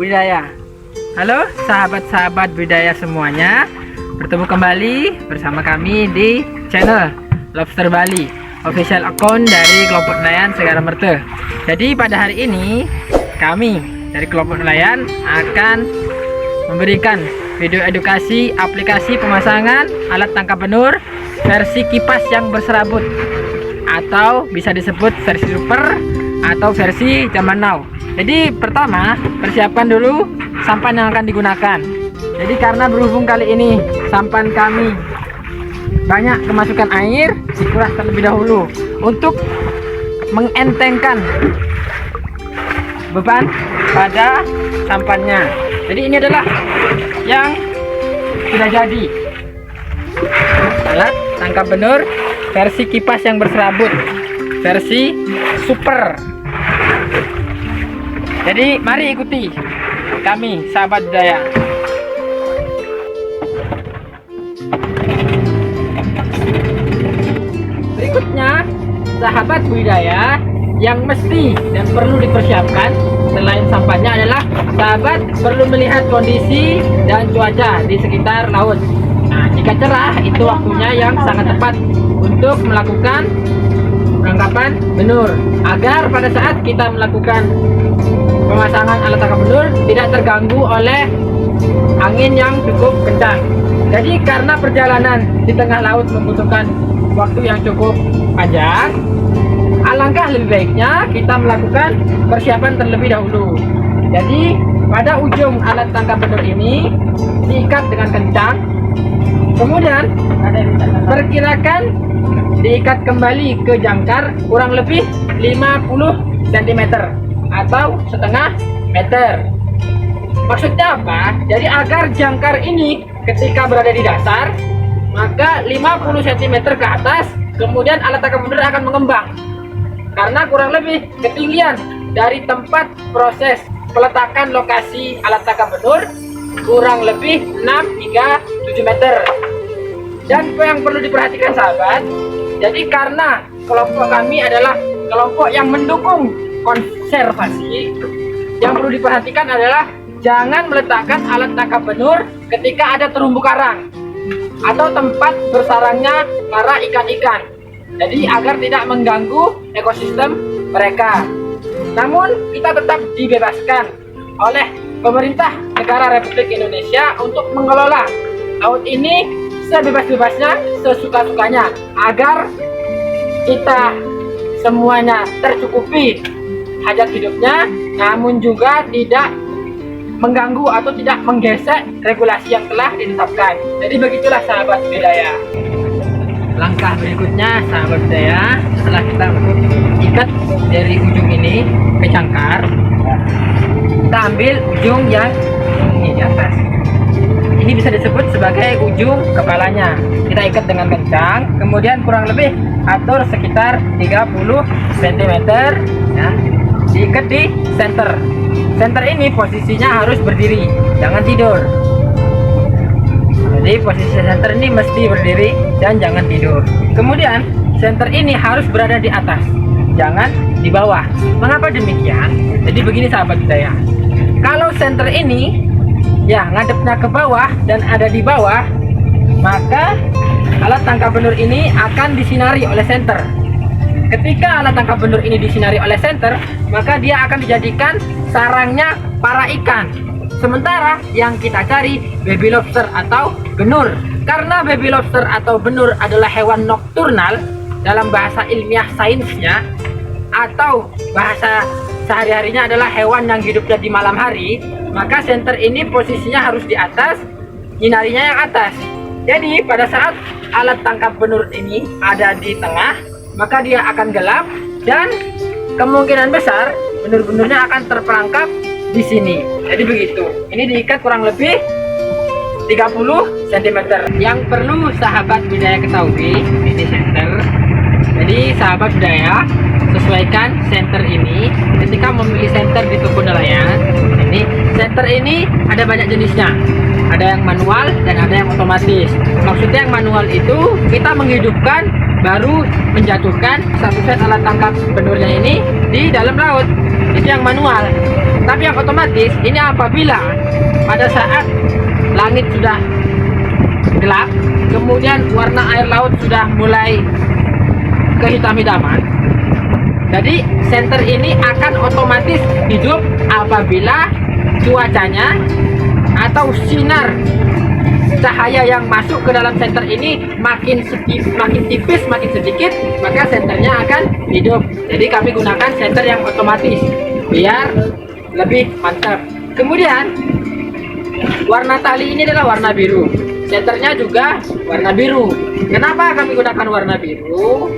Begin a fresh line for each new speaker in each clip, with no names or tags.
Budidaya. Halo sahabat-sahabat budidaya semuanya, bertemu kembali bersama kami di channel Lobster Bali, official account dari kelompok nelayan Segara Merte. Jadi pada hari ini kami dari kelompok nelayan akan memberikan video edukasi aplikasi pemasangan alat tangkap benur versi kipas yang berserabut, atau bisa disebut versi super atau versi zaman now. Jadi pertama, persiapkan dulu sampan yang akan digunakan. Jadi karena berhubung kali ini sampan kami banyak kemasukan air, dikuras terlebih dahulu untuk mengentengkan beban pada sampannya. Jadi ini adalah yang sudah jadi, alat tangkap benur versi kipas yang berserabut, versi super. Jadi mari ikuti kami sahabat budidaya. Berikutnya sahabat budidaya yang mesti dan perlu dipersiapkan selain sampannya adalah sahabat perlu melihat kondisi dan cuaca di sekitar laut. Nah, jika cerah itu waktunya yang sangat tepat untuk melakukan penangkapan benur, agar pada saat kita melakukan pemasangan alat tangkap benur tidak terganggu oleh angin yang cukup kencang. Jadi karena perjalanan di tengah laut membutuhkan waktu yang cukup panjang, alangkah lebih baiknya kita melakukan persiapan terlebih dahulu. Jadi pada ujung alat tangkap benur ini diikat dengan kencang, kemudian perkirakan diikat kembali ke jangkar kurang lebih 50 cm atau setengah meter. Maksudnya apa? Jadi agar jangkar ini ketika berada di dasar, maka 50 cm ke atas, kemudian alat tangkap benur akan mengembang, karena kurang lebih ketinggian dari tempat proses peletakan lokasi alat tangkap benur kurang lebih 6 hingga 7 meter. Dan yang perlu diperhatikan sahabat, jadi karena kelompok kami adalah kelompok yang mendukung konservasi, yang perlu diperhatikan adalah jangan meletakkan alat tangkap benur ketika ada terumbu karang atau tempat bersarangnya para ikan-ikan, jadi agar tidak mengganggu ekosistem mereka. Namun kita tetap dibebaskan oleh pemerintah negara Republik Indonesia untuk mengelola laut ini sebebas-bebasnya, sesuka-sukanya, agar kita semuanya tercukupi hajat hidupnya, namun juga tidak mengganggu atau tidak menggesek regulasi yang telah ditetapkan. Jadi begitulah sahabat budidaya. Langkah berikutnya sahabat budidaya, setelah kita ikat dari ujung ini ke jangkar, kita ambil ujung yang ini di atas. Ini bisa disebut sebagai ujung kepalanya. Kita ikat dengan kencang, kemudian kurang lebih atur sekitar 30 cm ya. Diikat di center. Center ini posisinya harus berdiri, jangan tidur. Jadi posisi center ini mesti berdiri dan jangan tidur. Kemudian center ini harus berada di atas, jangan di bawah. Mengapa demikian? Jadi begini sahabat budidaya, kalau center ini ya ngadepnya ke bawah dan ada di bawah, maka alat tangkap benur ini akan disinari oleh center. Ketika alat tangkap benur ini disinari oleh center, maka dia akan dijadikan sarangnya para ikan. Sementara yang kita cari baby lobster atau benur. Karena baby lobster atau benur adalah hewan nokturnal dalam bahasa ilmiah sainsnya, atau bahasa sehari-harinya adalah hewan yang hidupnya di malam hari, maka center ini posisinya harus di atas, nyinarinya yang atas. Jadi pada saat alat tangkap benur ini ada di tengah, maka dia akan gelap dan kemungkinan besar benur-benurnya akan terperangkap di sini. Jadi begitu. Ini diikat kurang lebih 30 cm. Yang perlu sahabat budidaya ketahui, ini center. Jadi sahabat budidaya, sesuaikan center ini ketika memilih center di kebun nelayan. Ini center ini ada banyak jenisnya. Ada yang manual dan ada yang otomatis. Maksudnya yang manual itu kita menghidupkan baru menjatuhkan satu set alat tangkap benurnya ini di dalam laut. Itu yang manual. Tapi yang otomatis ini apabila pada saat langit sudah gelap, kemudian warna air laut sudah mulai kehitam-hitaman, jadi senter ini akan otomatis hidup apabila cuacanya atau sinar cahaya yang masuk ke dalam senter ini makin tipis, makin sedikit, maka senternya akan hidup. Jadi kami gunakan senter yang otomatis biar lebih mantap. Kemudian warna tali ini adalah warna biru, senternya juga warna biru. Kenapa kami gunakan warna biru?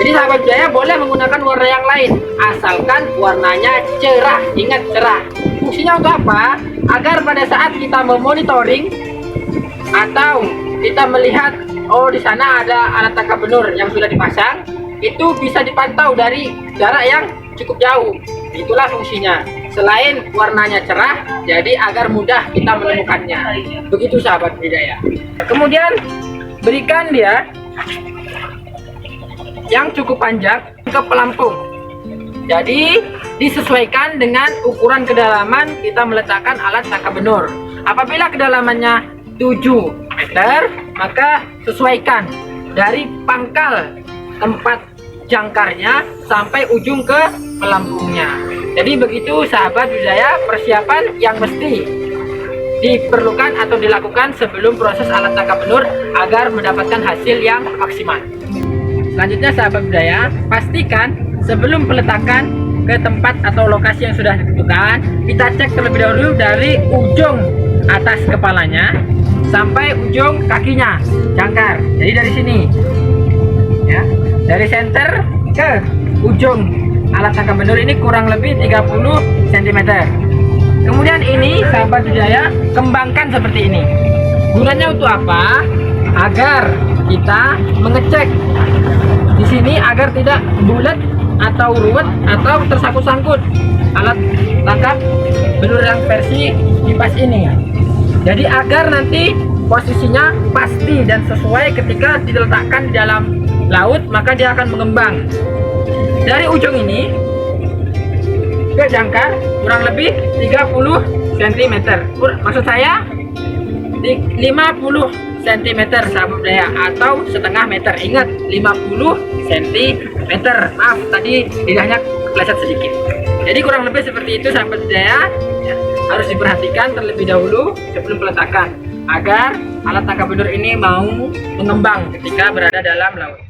Jadi sahabat Jaya boleh menggunakan warna yang lain asalkan warnanya cerah. Ingat, cerah. Fungsinya untuk apa? Agar pada saat kita memonitoring atau kita melihat, oh di sana ada alat tangkap benur yang sudah dipasang, itu bisa dipantau dari jarak yang cukup jauh. Itulah fungsinya. Selain warnanya cerah, jadi agar mudah kita menemukannya. Begitu sahabat budidaya. Kemudian berikan dia yang cukup panjang ke pelampung. Jadi disesuaikan dengan ukuran kedalaman kita meletakkan alat tangkap benur. Apabila kedalamannya 7 meter, maka sesuaikan dari pangkal tempat jangkarnya sampai ujung ke pelampungnya. Jadi begitu sahabat budidaya persiapan yang mesti diperlukan atau dilakukan sebelum proses alat tangkap benur agar mendapatkan hasil yang maksimal. Selanjutnya sahabat budidaya, pastikan sebelum peletakan ke tempat atau lokasi yang sudah ditentukan, kita cek terlebih dahulu dari ujung atas kepalanya sampai ujung kakinya, jangkar. Jadi dari sini ya, dari center ke ujung alat tangkap benur ini kurang lebih 30 cm. Kemudian ini sahabat budidaya kembangkan seperti ini. Gunanya untuk apa? Agar kita mengecek di sini agar tidak bulat atau ruwet atau tersangkut-sangkut alat tangkap benur yang versi kipas ini. Jadi agar nanti posisinya pasti dan sesuai ketika diletakkan di dalam laut, maka dia akan mengembang. Dari ujung ini ke jangkar kurang lebih 30 cm. Maksud saya 50 cm sahabat budidaya atau setengah meter. Ingat 50 cm. Maaf tadi lidahnya kepleset sedikit. Jadi kurang lebih seperti itu sahabat budidaya ya, harus diperhatikan terlebih dahulu sebelum peletakan agar alat tangkap benur ini mau mengembang ketika berada dalam laut.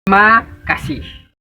Terima kasih.